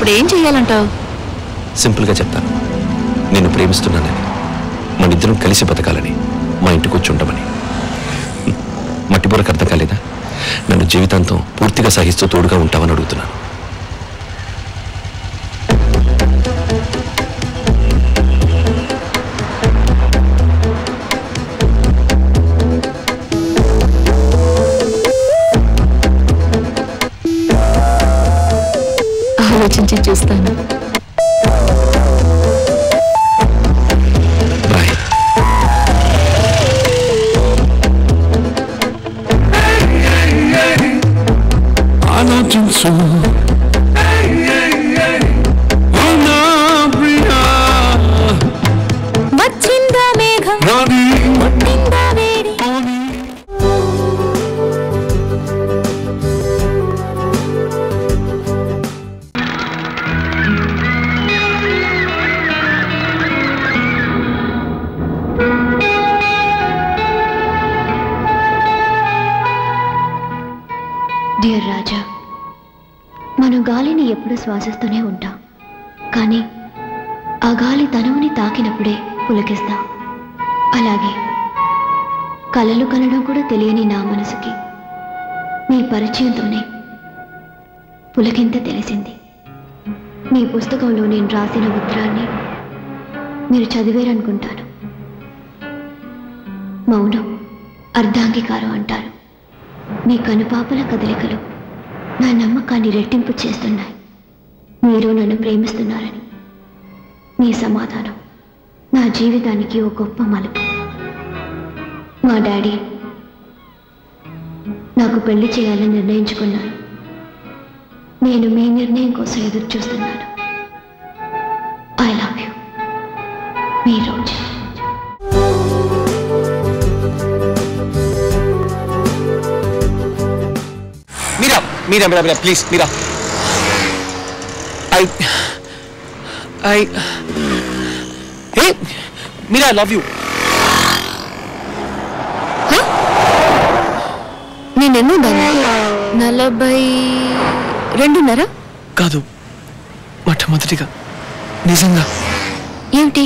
ఇప్పుడు ఏం చెయ్యాలంటావు? సింపుల్గా చెప్తాను. నేను ప్రేమిస్తున్నానని, మనిద్దరం కలిసి బతకాలని, మా ఇంటికి వచ్చి ఉండమని. మట్టిబుర్రకు అర్థం కాలేదా? నన్ను జీవితాంతం పూర్తిగా సహిస్తూ తోడుగా ఉంటామని అడుగుతున్నాను. ఆలోచించి చూస్తాను. వచ్చిందా మేఘం, పట్టిందా వేడి. డియర్ రాజా, మనం గాలిని ఎప్పుడూ శ్వాసిస్తూనే ఉంటాం, కానీ ఆ గాలి తనువుని తాకినప్పుడే పులకిస్తాం. అలాగే కలలు కనడం కూడా తెలియని నా మనసుకి మీ పరిచయంతోనే పులకింత తెలిసింది. మీ పుస్తకంలో నేను రాసిన ఉత్తరాన్ని మీరు చదివేరనుకుంటాను. మౌనం అర్ధాంగీకారం అంటారు. మీ కనుపాపల కదలికలు నా నమ్మకాన్ని రెట్టింపు చేస్తున్నాయి. మీరు నన్ను ప్రేమిస్తున్నారని. మీ సమాధానం నా జీవితానికి ఓ గొప్ప మలుపు. మా డాడీ నాకు పెళ్లి చేయాలని నిర్ణయించుకున్నాను. నేను మీ నిర్ణయం కోసం ఎదురు చూస్తున్నాను. ఐ లవ్ యూ, మీ Roja. Meera Meera Meera please Meera. Hey Meera, I love you. నేనెన్నో 42.5 కాదు, మొట్టమొదటిగా నిజంగా. ఏమిటి?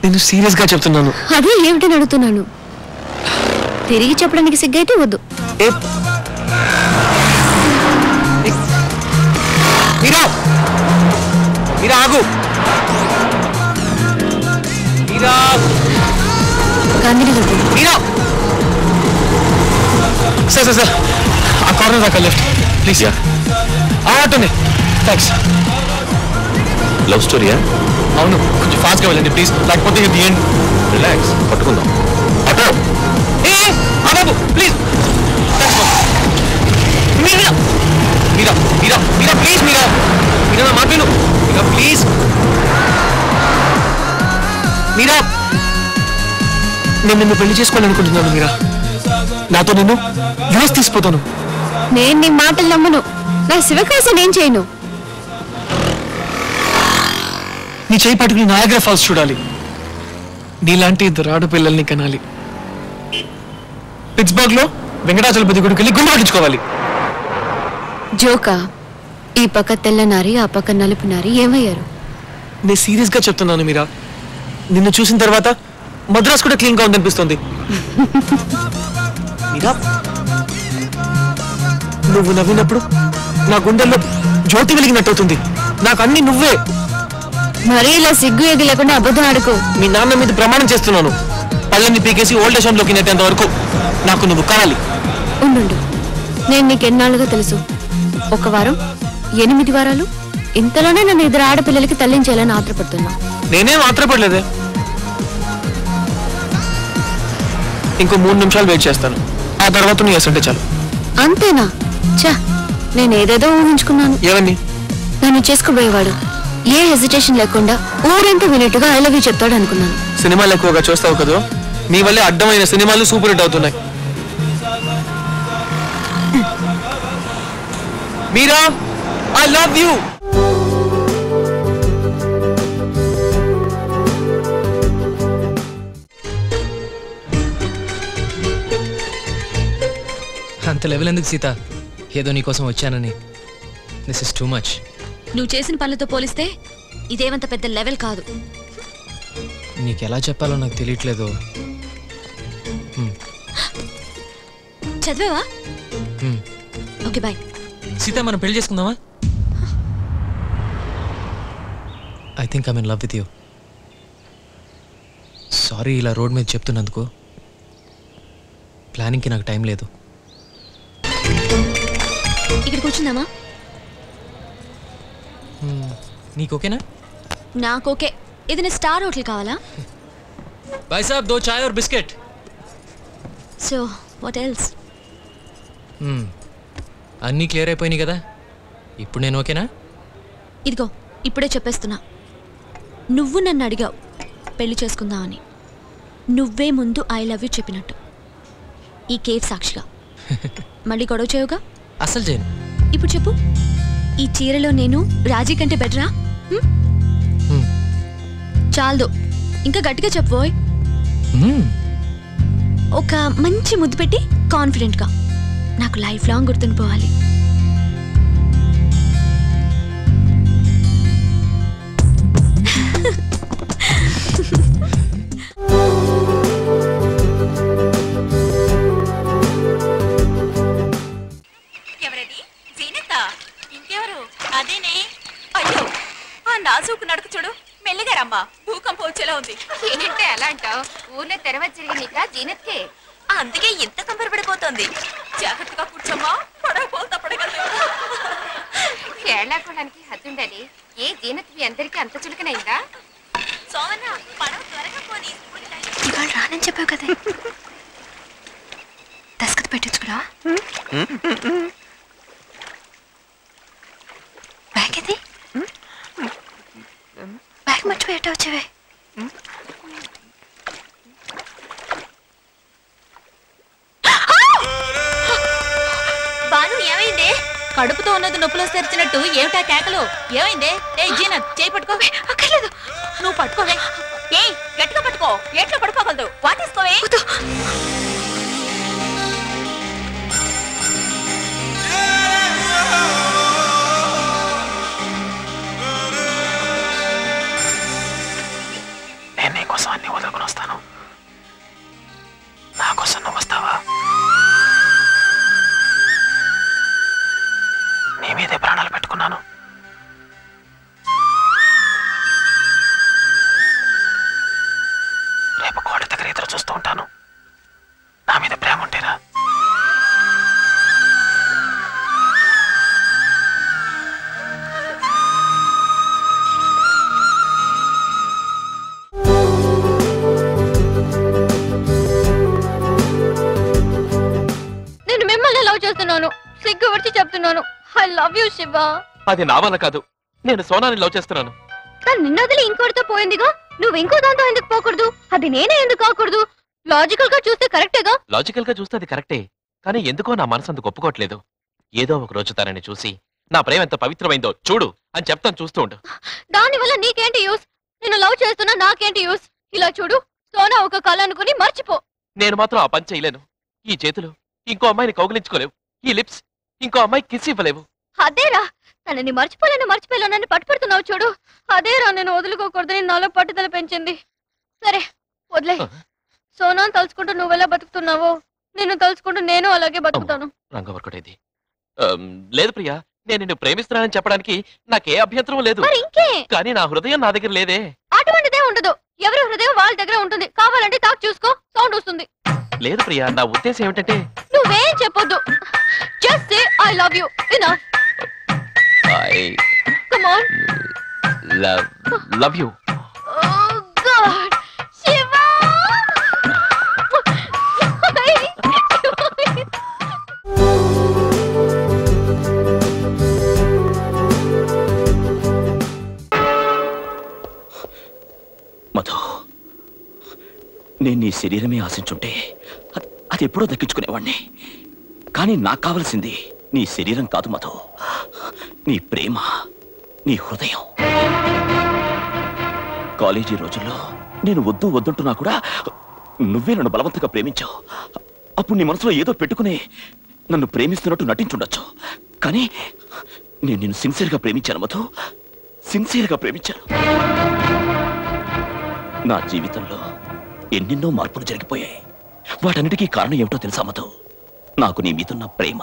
నేను సీరియస్గా చెప్తున్నాను. అదే ఏమిటని అడుగుతున్నాను. తిరిగి చెప్పడానికి సిగ్గైతే వద్దు. మీరా మీరా ఆగు. Meera Meera. Sir sir sir, ఆ కార్నర్ దాకా లెఫ్ట్ ప్లీజ్. ఆటోనే. థ్యాంక్స్. లవ్ స్టోరీయా? అవును, కొంచెం ఫాస్ట్గా వెళ్ళండి ప్లీజ్, లేకపోతే ది ఎండ్. రిలాక్స్, పట్టుకుందాం. ఆటో బాబు ప్లీజ్. మీరా మీరా మీరా మీరా ప్లీజ్. మీరా మీరా నా మాట విను. మీరా ప్లీజ్. మీరా, నేను నిన్ను పెళ్లి చేసుకోవాలనుకుంటున్నాను. మీరా, నాతో నేను యూఎస్ తీసిపోతాను. నేను నీ మాటలు నమ్మను. నా శివకాశం ఏం చేయను. నీ చేయి పట్టుకుని నయాగ్రా ఫాల్స్ చూడాలి. నీలాంటి ఇద్దరు ఆడపిల్లల్ని కనాలి. పిట్స్బర్గ్ లో వెంకటాచలపతి గుడికి వెళ్ళి గుండె పట్టించుకోవాలి. జోకా? ఈ పక్క తెల్ల నారి, ఆ పక్క నలుపు నారి ఏమయ్యారు? నేను సీరియస్ గా చెప్తున్నాను మీరా. నిన్ను చూసిన తర్వాత మద్రాస్ కూడా క్లీన్ గా ఉందనిపిస్తుంది. మీరా, నువ్వు నవ్వినప్పుడు నా గుండెల్లో జ్యోతి వెలిగినట్టు అవుతుంది. నాకు అన్ని నువ్వే. మరీ ఇలా సిగ్గు ఎగి లేకుండా అబద్ధం ఆడుకో. మీ నాన్న మీద ప్రమాణం చేస్తున్నాను. పళ్ళని పీకేసి ఓల్డ్ ఏజ్ హోమ్ లోకి నెట్టేంత వరకు నాకు నువ్వు కావాలి. ఉండు, నేను నీకెన్నాళ్ళుగా తెలుసు. 1 వారం, 8 వారాలు, ఇంతలోనే నన్ను ఇద్దరు ఆడపిల్లలకి తల్లించేయాలని ఆత్రపడుతున్నా. నేనేం ఆత్రపడలేదే. ఇంకో 3 నిమిషాలు వెయిట్ చేస్తాను. ఆ తర్వాత నువ్వు ఎస్ అంటే చాలు. అంతేనా? చా, నేను ఏదేదో ఊహించుకున్నాను. ఏమని? నన్ను చేసుకోబోయేవాడు ఏ హెసిటేషన్ లేకుండా ఊరంతా వినేట్టుగా ఐ లవ్ యూ చెప్తాడు అనుకున్నాను. సినిమాలు ఎక్కువగా చూస్తావు కదా, నీ వల్లే అడ్డమైన సినిమాలు సూపర్ హిట్ అవుతున్నాయి. మీరా, ఐ లవ్ యూ. అంత లెవెల్ ఎందుకు సీత? ఏదో నీకోసం వచ్చానని. This is too much. నువ్వు చేసిన పనులతో పోలిస్తే ఇదేమంత పెద్ద లెవెల్ కాదు. నీకు ఎలా చెప్పాలో నాకు తెలియట్లేదు. చదివావా? Okay bye. సీత, మనం పెళ్లి చేసుకుందామా? I think I'm in love with you. Sorry ఇలా రోడ్ మీద చెప్తున్నందుకు. ప్లానింగ్కి నాకు టైం లేదు. ఇక్కడ కూర్చుందామా? నీకు ఓకేనా? నాకు ఓకే. ఏదైనా స్టార్ హోటల్ కావాలా? భాయ్ సాబ్, దో చాయ్ और బిస్కెట్. So what else? అన్నీ క్లియర్ అయిపోయినాయి కదా, ఇప్పుడు నేను ఓకేనా? ఇదిగో ఇప్పుడే చెప్పేస్తున్నా. నువ్వు నన్ను అడిగావు పెళ్లి చేసుకుందాం అని. నువ్వే ముందు ఐ లవ్ యూ చెప్పినట్టు ఈ కేఫ్ సాక్షిగా. మళ్ళీ గొడవ చేయవుగా? అసలు చేయను. ఇప్పుడు చెప్పు, ఈ చీరలో నేను రాజీ కంటే బెటరా? చాలదు, ఇంకా గట్టిగా చెప్పోయ్. ఒక మంచి ముద్దు పెట్టి కాన్ఫిడెంట్గా నాకు లైఫ్ లాంగ్ గుర్తుండిపోవాలి. ఎవరది? జీనత్తా? ఇంకెవరు? అదేనే. అయ్యో, ఆ నాజూకు నడుకు చూడు. మెల్లిగా రమ్మా, భూకంపం వచ్చేలా ఉంది. ఏంటంటే అలా అంటావు? ఊర్లో తెరవ జరిగినాక జీనత్కే, అందుకే ఇంత కంపరపడిపోతుంది. జాగ్రత్తగా కూర్చోమ్మా, పడవ పోతా పడగలదు. కేరళకోవడానికి హద్దుండాలి. ఏ జీనత్ మీ అందరికీ అంత చులకనైందా? సోమన్న, పడవ త్వరగా పోనీ. ఇవాళ రానని చెప్పావు కదా, దస్కత్ పెట్టించుకురా. బ్యాగ్ ఇది? బ్యాగ్ మర్చిపోయేట వచ్చేవే. బాను, ఏమైంది? కడుపుతో ఉన్నది నొప్పులో తెరిచినట్టు ఏమిటా కేకలు? ఏమైందే? ఏ జీనత్, చేయి పట్టుకో. అక్కర్లేదు, నువ్వు పట్టుకోవే. ఏ గట్టిగా పట్టుకో, ఏట్లో పడుకోగలదు. వాటేసుకోవే. నేను నీకోసం అన్ని వదులుకుని వస్తాను. నా కోసం నువ్వు వస్తావా? నీ మీదే ప్రాణాలు పెట్టుకున్నాను. రేపు కోట దగ్గర ఎదురు చూస్తూ ఉంటాను. నా మీద ప్రేమ ఉంటేరా. నేను మిమ్మల్ని లవ్ చేస్తున్నాను. సిగ్గు వచ్చి చెప్తున్నాను, ఐ లవ్ యూ శివ. అది నా వల్ల కాదు, నేను సోనాని లవ్ చేస్తున్నాను. కానీ నిన్న వదిలి ఇంకోటితో పోయిందిగా, నువ్వు ఇంకో దాంతో ఎందుకు పోకూడదు? అది నేనే ఎందుకు కాకూడదు? లాజికల్ గా చూస్తే కరెక్టేగా. లాజికల్ గా చూస్తే అది కరెక్టే, కానీ ఎందుకో నా మనసు అందుకు ఒప్పుకోవట్లేదు. ఏదో ఒక రోజు తనని చూసి నా ప్రేమ ఎంత పవిత్రమైందో చూడు అని చెప్తాను, చూస్తూ ఉండు. దాని వల్ల నీకేంటి యూస్? నేను లవ్ చేస్తున్నా, నాకేంటి యూస్? ఇలా చూడు, సోనా ఒక కళ అనుకుని మర్చిపో. నేను మాత్రం ఆ పని చేయలేను. ఈ చేతులు ఇంకో అమ్మాయిని కౌగిలించుకోలేవు, ఈ లిప్స్ ఇంకో అమ్మాయి కిస్ ఇవ్వలేవు. అదేరా, తనని మర్చిపోలేనని పట్టుపడుతున్నావు చూడు. అదేరా నేను వదులుకోకూడదని నాలో పట్టుదల పెంచింది. సరే వదిలే. సోనాను తలుచుకుంటూ నువ్వెలా బతుకుతున్నావో నిన్ను తలుచుకుంటూ నేను అలాగే బతుకుతాను. రంగవర్కుడేది లేదు ప్రియా, నేను నిన్ను ప్రేమిస్తున్నానని చెప్పడానికి నాకే అభ్యంతరం లేదు. మరి ఇంకే, కానీ నా హృదయం నా దగ్గర లేదే. అటువంటిదే ఉండదు. ఎవరి హృదయం వాళ్ళ దగ్గర ఉంటుంది. కావాలంటే తాకు చూసుకో, సౌండ్ వస్తుంది. లేదు ప్రియా, నా ఉద్దేశం ఏమిటంటే నువ్వేం చెప్పొద్దు. Just say I love you. Enough. I come on. Love you. Oh God, Shiva! Madhu, నేను నీ శరీరమే ఆశించుంటే అది ఎప్పుడో దక్కించుకునేవాణ్ణి. కానీ నాకు కావలసింది నీ శరీరం కాదు మధు, నీ ప్రేమ, నీ హృదయం. కాలేజీ రోజుల్లో నేను వద్దు వద్దంటున్నా కూడా నువ్వే నన్ను బలవంతంగా ప్రేమించావు. అప్పుడు నీ మనసులో ఏదో పెట్టుకుని నన్ను ప్రేమిస్తున్నట్టు నటించుండొచ్చు. కానీ నేను నిన్ను సిన్సియర్గా ప్రేమించాను మధు, సిన్సియర్గా ప్రేమించాను. నా జీవితంలో ఎన్నెన్నో మార్పులు జరిగిపోయాయి. వాటన్నిటికీ కారణం ఏమిటో తెలుసా మధు? నాకు నీ మీదున్న ప్రేమ.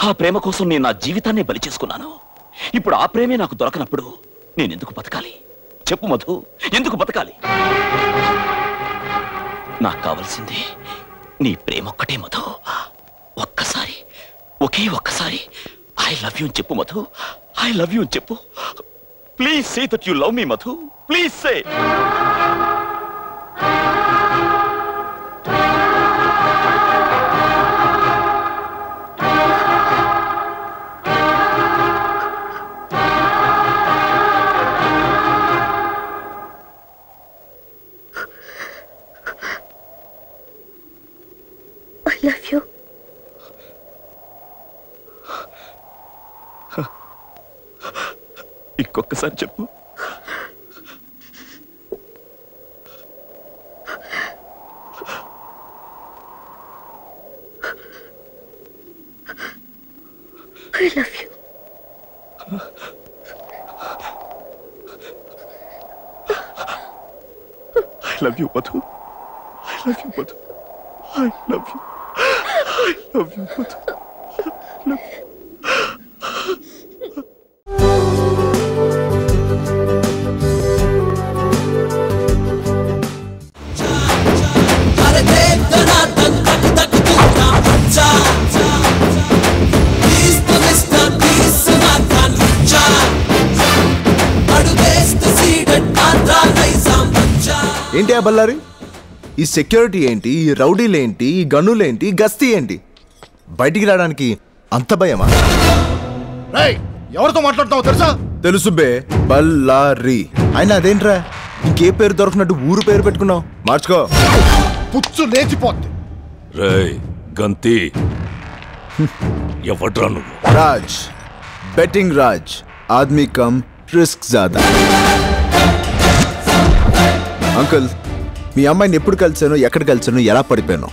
ఆ ప్రేమ కోసం నేను నా జీవితాన్నే బలి చేసుకున్నాను. ఇప్పుడు ఆ ప్రేమే నాకు దొరకనప్పుడు నేనెందుకు బతకాలి చెప్పు మధు? ఎందుకు బతకాలి? నాకు కావలసింది నీ ప్రేమ ఒక్కటే మధు. ఒక్కసారి, ఒకే ఒక్కసారి ఐ లవ్ యూ అని చెప్పు మధు. ఐ లవ్ యూ అని చెప్పు. Please say that you love me Madhu. Please say. I love you. ఇంకొకసారి చెప్పు. I love you. I love you, Madhu. I love you, Madhu. I love you. I love you, Madhu. I love you. ఏంటి ఆ బల్లారి? ఈ security ఏంటి? ఈ రౌడీలేంటి? ఈ గన్నులేంటి? గస్తీ ఏంటి? బయటికి రావడానికి అంత భయమా? ఎవరితో మాట్లాడుతావు తెలుసా? తెలుసు బే, బల్లారి. అయినా అదేంట్రా ఇంకే పేరు దొరకనట్టు ఊరు పేరు పెట్టుకున్నావు? మార్చుకో, పుచ్చు లేచిపోద్ది. రేయ్ గంతి, ఎవడ్రా నువ్వు? రాజ్, బెట్టింగ్ రాజ్. ఆద్మీ కమ్ రిస్క్ జాదా. అంకుల్, మీ అమ్మాయిని ఎప్పుడు కలిసాను, ఎక్కడ కలిసాను, ఎలా పడిపోయాను?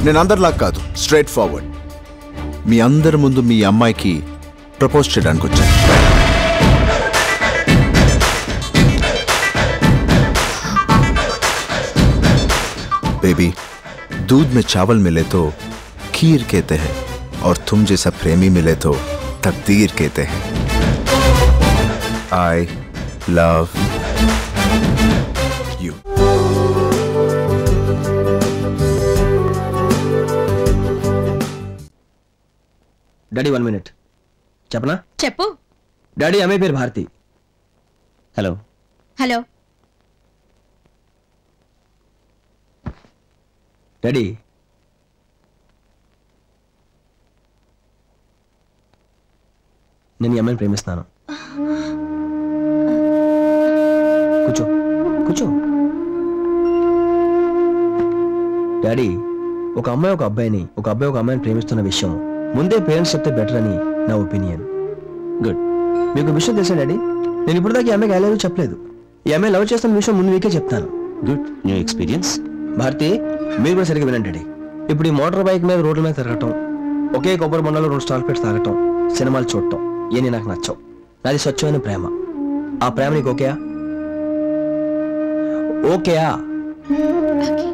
నేను అందరిలా కాదు, స్ట్రైట్ ఫార్వర్డ్. మీ అందరి ముందు మీ అమ్మాయికి ప్రపోజ్ చేయడానికి వచ్చాను. बेबी, दूध में चावल मिले तो खीर कहते हैं, और तुम जैसा प्रेमी मिले तो तकदीर कहते हैं. I love you. Daddy 1 minute చెప్పనా? చెప్పు. డాడీ అమ్మాయి పేరు భారతి. హలో హలో డాడీ, నేను ఈ అమ్మాయిని ప్రేమిస్తున్నాను. కూర్చో కూర్చో. డాడీ, ఒక అమ్మాయి ఒక అబ్బాయిని, ఒక అబ్బాయి ఒక అమ్మాయిని ప్రేమిస్తున్న విషయం ముందే పేరెంట్స్ చెప్తే బెటర్ అని నా ఒపీనియన్. గుడ్. మీకు విషయం తెలుసా డాడీ? నేను ఇప్పుడు దాకా ఈ అమ్మాయికి ఐ లవ్ యూ చెప్పలేదు. ఈ అమ్మాయి లవ్ చేస్తున్న విషయం ముందు వీకే చెప్తాను. Good, new experience. భారతి, మీరు కూడా సరిగ్గా వినండి డాడీ. ఇప్పుడు ఈ మోటార్ బైక్ మీద రోడ్ల మీద తిరగటం, ఒకే కొబ్బరి బొండలో 2 స్టాల్ పెట్టి తాగటం, సినిమాలు చూడటం ఇవన్నీ నాకు నచ్చవు. నాది స్వచ్ఛమైన ప్రేమ. ఆ ప్రేమ నీకు ఓకేయా? ఓకేయా? ఓకే.